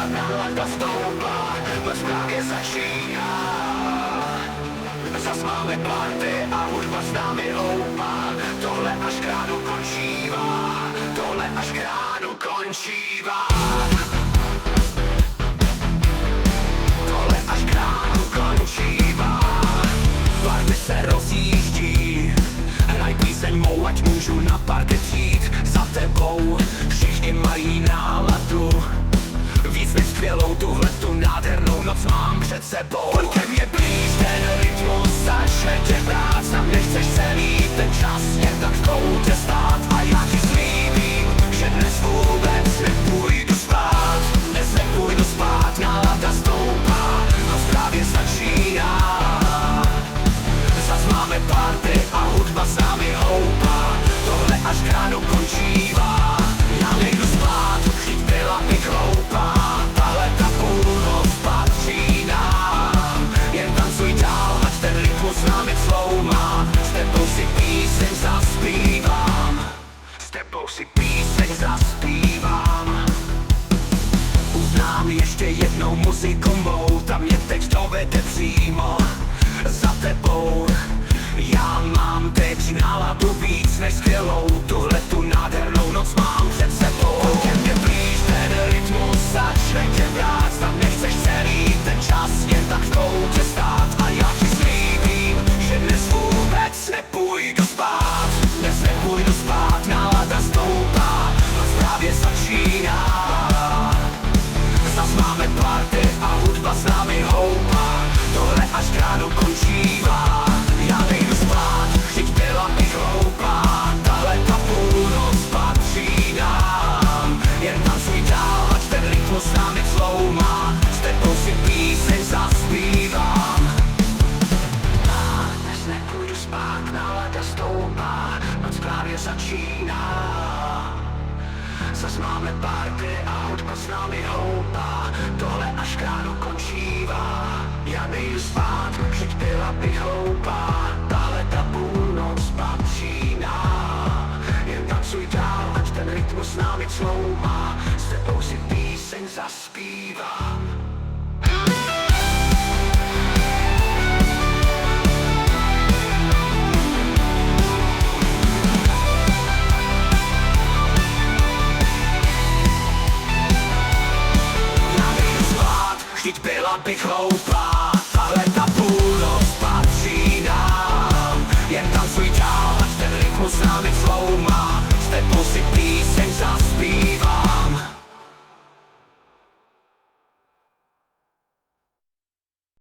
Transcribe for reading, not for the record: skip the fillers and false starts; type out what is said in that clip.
nálada stoupá, noc právě začíná. Zas máme party a hudba s námi houpá. Tohle až k ránu končívá, tohle až k ránu končívá. Tohle až k ránu končívá. Party se rozjíždí, hraj píseň mou, ať můžu na party přijít za tebou. Všichni mají náladu, víc než skvělou, tuhletu nádhernou noc mám před sebou. Pojď ke mně blíž, ten rytmus začne tě brát. Sam nechceš celý ten čas jen tak v koutě stát. A já ti slíbím, že dnes vůbec nepůjdu spát. Dnes nepůjdu spát, nálada stoupá, noc právě začíná. Zas máme party a hudba s námi houpá. Tohle až k ránu končívá. Já nejdu spát, chyť byla bych hloupá. Tahle ta půlnoc patří nám. Jen tancuj dál, ať ten rytmus s námi cloumá. S tebou si píseň zaspívám. S tebou si píseň zaspívám. Uznám ještě jednou muziku mou, ta mě teď dovede přímo za tebou. Já mám teď náladu víc než skvělou, tuhletu nádhernou noc mám před sebou. Pojď ke mně blíž, ten rytmus začne tě brát. Tam nechceš celý ten čas jen tak v koutě stát. A já ti slíbím, že dnes vůbec nepůjdu spát. Dnes nepůjdu spát, nálada stoupá, noc právě začíná. Zas máme party a hudba s námi houpá. Tohle až k ránu končívá. Já nejdu spát, vždyť byla bych hloupá. Tahle ta půlnoc patří nám. Jen tancuj dál, ať ten rytmus s námi cloumá. S tebou si píseň zaspívám. Dnes nepůjdu spát, nálada stoupá, noc právě začíná. Zas máme party a hudba s námi houpá. Tohle až k ránu končívá. Já nejdu spát, vždyť byla bych hloupá. Tahle ta půlnoc patří nám. Jen tancuj dál, ať ten rytmus s námi cloumá. S tebou si píseň zaspívám. Vždyť byla bych hloupá.